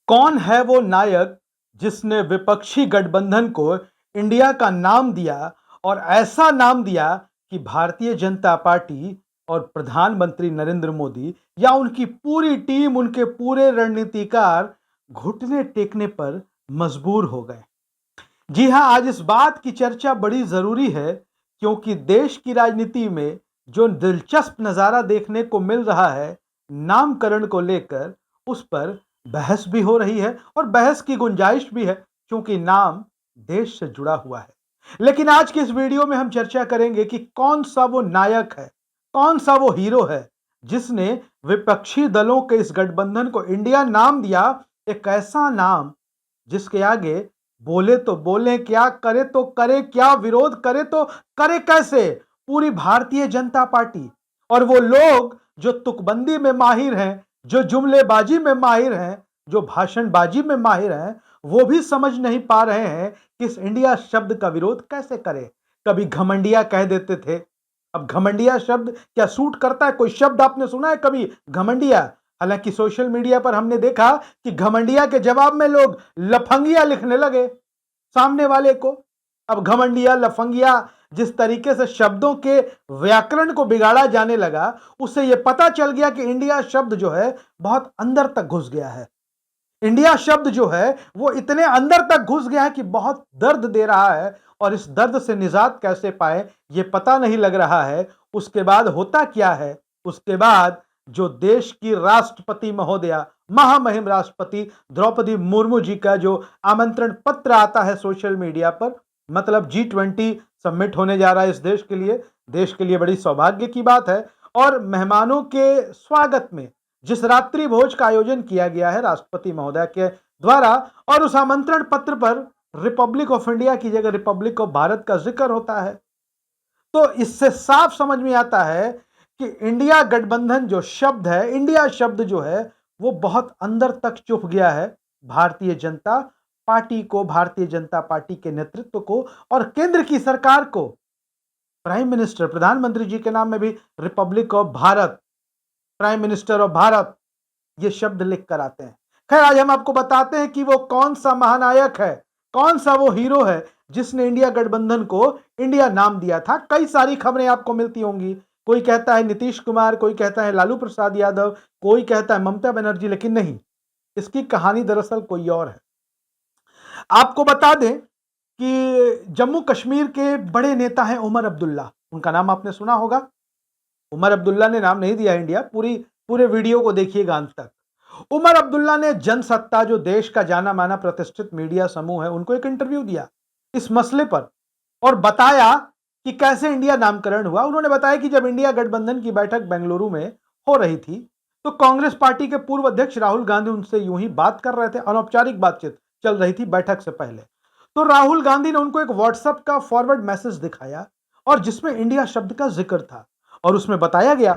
कौन है वो नायक जिसने विपक्षी गठबंधन को इंडिया का नाम दिया और ऐसा नाम दिया कि भारतीय जनता पार्टी और प्रधानमंत्री नरेंद्र मोदी या उनकी पूरी टीम, उनके पूरे रणनीतिकार घुटने टेकने पर मजबूर हो गए। जी हां, आज इस बात की चर्चा बड़ी जरूरी है क्योंकि देश की राजनीति में जो दिलचस्प नजारा देखने को मिल रहा है नामकरण को लेकर, उस पर बहस भी हो रही है और बहस की गुंजाइश भी है क्योंकि नाम देश से जुड़ा हुआ है। लेकिन आज की इस वीडियो में हम चर्चा करेंगे कि कौन सा वो नायक है, कौन सा वो हीरो है जिसने विपक्षी दलों के इस गठबंधन को इंडिया नाम दिया। एक ऐसा नाम जिसके आगे बोले तो बोले क्या, करे तो करे क्या, विरोध करे तो करे कैसे, पूरी भारतीय जनता पार्टी। और वो लोग जो तुकबंदी में माहिर हैं, जो जुमलेबाजी में माहिर हैं, जो भाषणबाजी में माहिर हैं, वो भी समझ नहीं पा रहे हैं कि इस इंडिया शब्द का विरोध कैसे करें। कभी घमंडिया कह देते थे, अब घमंडिया शब्द क्या सूट करता है? कोई शब्द आपने सुना है कभी घमंडिया? हालांकि सोशल मीडिया पर हमने देखा कि घमंडिया के जवाब में लोग लफंगिया लिखने लगे सामने वाले को। अब घमंडिया, लफंगिया, जिस तरीके से शब्दों के व्याकरण को बिगाड़ा जाने लगा, उससे यह पता चल गया कि इंडिया शब्द जो है बहुत अंदर तक घुस गया है। इंडिया शब्द जो है वो इतने अंदर तक घुस गया है कि बहुत दर्द दे रहा है और इस दर्द से निजात कैसे पाए ये पता नहीं लग रहा है। उसके बाद होता क्या है? उसके बाद जो देश की राष्ट्रपति महोदया, महामहिम राष्ट्रपति द्रौपदी मुर्मू जी का जो आमंत्रण पत्र आता है सोशल मीडिया पर, मतलब G20 समिट होने जा रहा है इस देश के लिए बड़ी सौभाग्य की बात है। और मेहमानों के स्वागत में जिस रात्रि भोज का आयोजन किया गया है राष्ट्रपति महोदय के द्वारा, और उस आमंत्रण पत्र पर रिपब्लिक ऑफ इंडिया की जगह रिपब्लिक ऑफ भारत का जिक्र होता है, तो इससे साफ समझ में आता है कि इंडिया गठबंधन जो शब्द है, इंडिया शब्द जो है वो बहुत अंदर तक चुप गया है भारतीय जनता पार्टी को, भारतीय जनता पार्टी के नेतृत्व को और केंद्र की सरकार को। प्राइम मिनिस्टर, प्रधानमंत्री जी के नाम में भी Republic of Bharat, prime minister of Bharat, ये शब्द लिख कर आते हैं। खैर, आज हम आपको बताते हैं कि वो कौन सा महानायक है, कौन सा वो हीरो है जिसने इंडिया गठबंधन को इंडिया नाम दिया था। कई सारी खबरें आपको मिलती होंगी, कोई कहता है नीतीश कुमार, कोई कहता है लालू प्रसाद यादव, कोई कहता है ममता बनर्जी, लेकिन नहीं, इसकी कहानी दरअसल कोई और है। आपको बता दें कि जम्मू कश्मीर के बड़े नेता हैं उमर अब्दुल्ला, उनका नाम आपने सुना होगा। उमर अब्दुल्ला ने नाम नहीं दिया इंडिया, पूरे वीडियो को देखिएगा अंत तक। उमर अब्दुल्ला ने जनसत्ता, जो देश का जाना माना प्रतिष्ठित मीडिया समूह है, उनको एक इंटरव्यू दिया इस मसले पर और बताया कि कैसे इंडिया नामकरण हुआ। उन्होंने बताया कि जब इंडिया गठबंधन की बैठक बेंगलुरु में हो रही थी तो कांग्रेस पार्टी के पूर्व अध्यक्ष राहुल गांधी उनसे यूं ही बात कर रहे थे, अनौपचारिक बातचीत चल रही थी बैठक से पहले। तो राहुल गांधी ने उनको एक व्हाट्सएप का फॉरवर्ड मैसेज दिखाया और जिसमें इंडिया शब्द का जिक्र था और उसमें बताया गया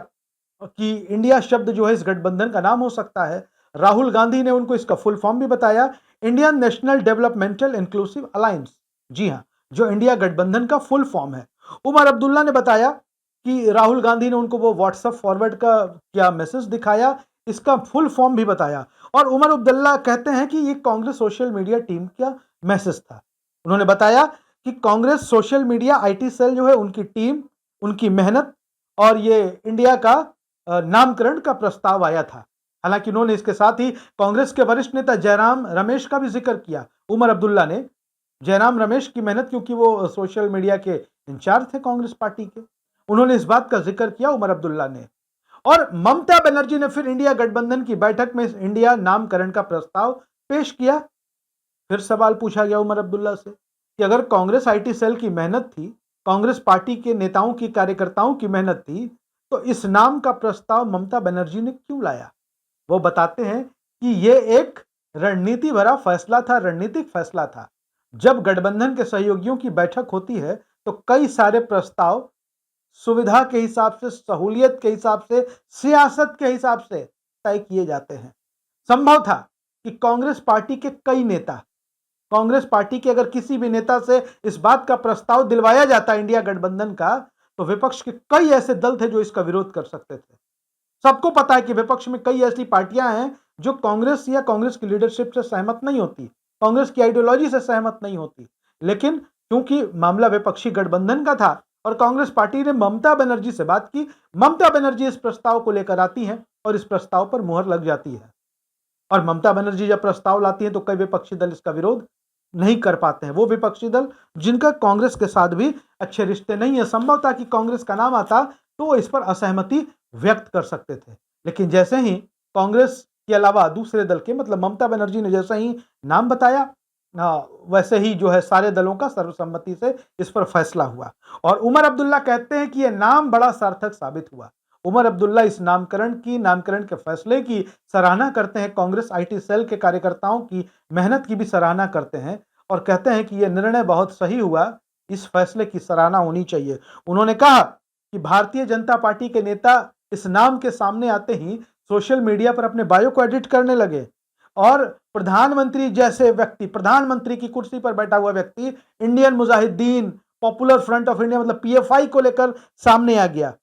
कि इंडिया शब्द जो है इस गठबंधन का नाम हो सकता है। राहुल गांधी ने उनको इसका फुल फॉर्म भी बताया, Indian National Developmental Inclusive Alliance. जी हां, जो इंडिया गठबंधन का फुल फॉर्म है। उमर अब्दुल्ला ने बताया कि राहुल गांधी ने उनको वो व्हाट्सएप फॉरवर्ड का क्या मैसेज दिखाया, इसका फुल फॉर्म भी बताया। और उमर अब्दुल्ला कहते हैं कि ये कांग्रेस सोशल मीडिया टीम का मैसेज था। उन्होंने बताया कि Congress social media IT cell जो है, उनकी टीम, उनकी मेहनत और ये इंडिया का नामकरण का प्रस्ताव आया था। हालांकि उन्होंने इसके साथ ही कांग्रेस के वरिष्ठ नेता जयराम रमेश का भी जिक्र किया। उमर अब्दुल्ला ने जयराम रमेश की मेहनत, क्योंकि वो सोशल मीडिया के इंचार्ज थे कांग्रेस पार्टी के, उन्होंने इस बात का जिक्र किया उमर अब्दुल्ला ने। और ममता बनर्जी ने फिर इंडिया गठबंधन की बैठक में इस इंडिया नामकरण का प्रस्ताव पेश किया। फिर सवाल पूछा गया उमर अब्दुल्ला से कि अगर कांग्रेस आईटी सेल की मेहनत थी, कांग्रेस पार्टी के नेताओं की, कार्यकर्ताओं की मेहनत थी, तो इस नाम का प्रस्ताव ममता बनर्जी ने क्यों लाया? वो बताते हैं कि यह एक रणनीति भरा फैसला था, रणनीतिक फैसला था। जब गठबंधन के सहयोगियों की बैठक होती है तो कई सारे प्रस्ताव सुविधा के हिसाब से, सहूलियत के हिसाब से, सियासत के हिसाब से तय किए जाते हैं। संभव था कि कांग्रेस पार्टी के कई नेता, कांग्रेस पार्टी के अगर किसी भी नेता से इस बात का प्रस्ताव दिलवाया जाता इंडिया गठबंधन का, तो विपक्ष के कई ऐसे दल थे जो इसका विरोध कर सकते थे। सबको पता है कि विपक्ष में कई ऐसी पार्टियां हैं जो कांग्रेस या कांग्रेस की लीडरशिप से सहमत नहीं होती, कांग्रेस की आइडियोलॉजी से सहमत नहीं होती। लेकिन क्योंकि मामला विपक्षी गठबंधन का था और कांग्रेस पार्टी ने ममता बनर्जी से बात की, ममता बनर्जी इस प्रस्ताव को लेकर आती हैं और इस प्रस्ताव पर मुहर लग जाती है। और ममता बनर्जी जब प्रस्ताव लाती हैं तो कई विपक्षी दल इसका विरोध नहीं कर पाते हैं। वो विपक्षी दल जिनका कांग्रेस के साथ भी अच्छे रिश्ते नहीं है, संभव था कि कांग्रेस का नाम आता तो वो इस पर असहमति व्यक्त कर सकते थे। लेकिन जैसे ही कांग्रेस के अलावा दूसरे दल के मतलब ममता बनर्जी ने जैसे ही नाम बताया, वैसे ही जो है सारे दलों का सर्वसम्मति से इस पर फैसला हुआ। और उमर अब्दुल्ला कहते हैं कि यह नाम बड़ा सार्थक साबित हुआ। उमर अब्दुल्ला इस नामकरण के फैसले की सराहना करते हैं, कांग्रेस आईटी सेल के कार्यकर्ताओं की मेहनत की भी सराहना करते हैं और कहते हैं कि यह निर्णय बहुत सही हुआ, इस फैसले की सराहना होनी चाहिए। उन्होंने कहा कि भारतीय जनता पार्टी के नेता इस नाम के सामने आते ही सोशल मीडिया पर अपने बायो को एडिट करने लगे और प्रधानमंत्री जैसे व्यक्ति, प्रधानमंत्री की कुर्सी पर बैठा हुआ व्यक्ति Indian Mujahideen popular front of India मतलब पीएफआई को लेकर सामने आ गया।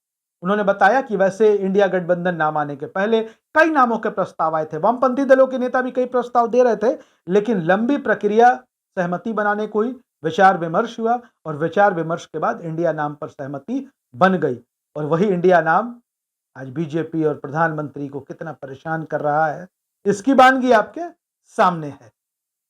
उन्होंने बताया कि वैसे इंडिया गठबंधन नाम आने के पहले कई नामों के प्रस्ताव आए थे, वामपंथी दलों के नेता भी कई प्रस्ताव दे रहे थे, लेकिन लंबी प्रक्रिया सहमति बनाने को हुई, विचार विमर्श हुआ और विचार विमर्श के बाद इंडिया नाम पर सहमति बन गई। और वही इंडिया नाम आज बीजेपी और प्रधानमंत्री को कितना परेशान कर रहा है, इसकी बानगी आपके सामने है।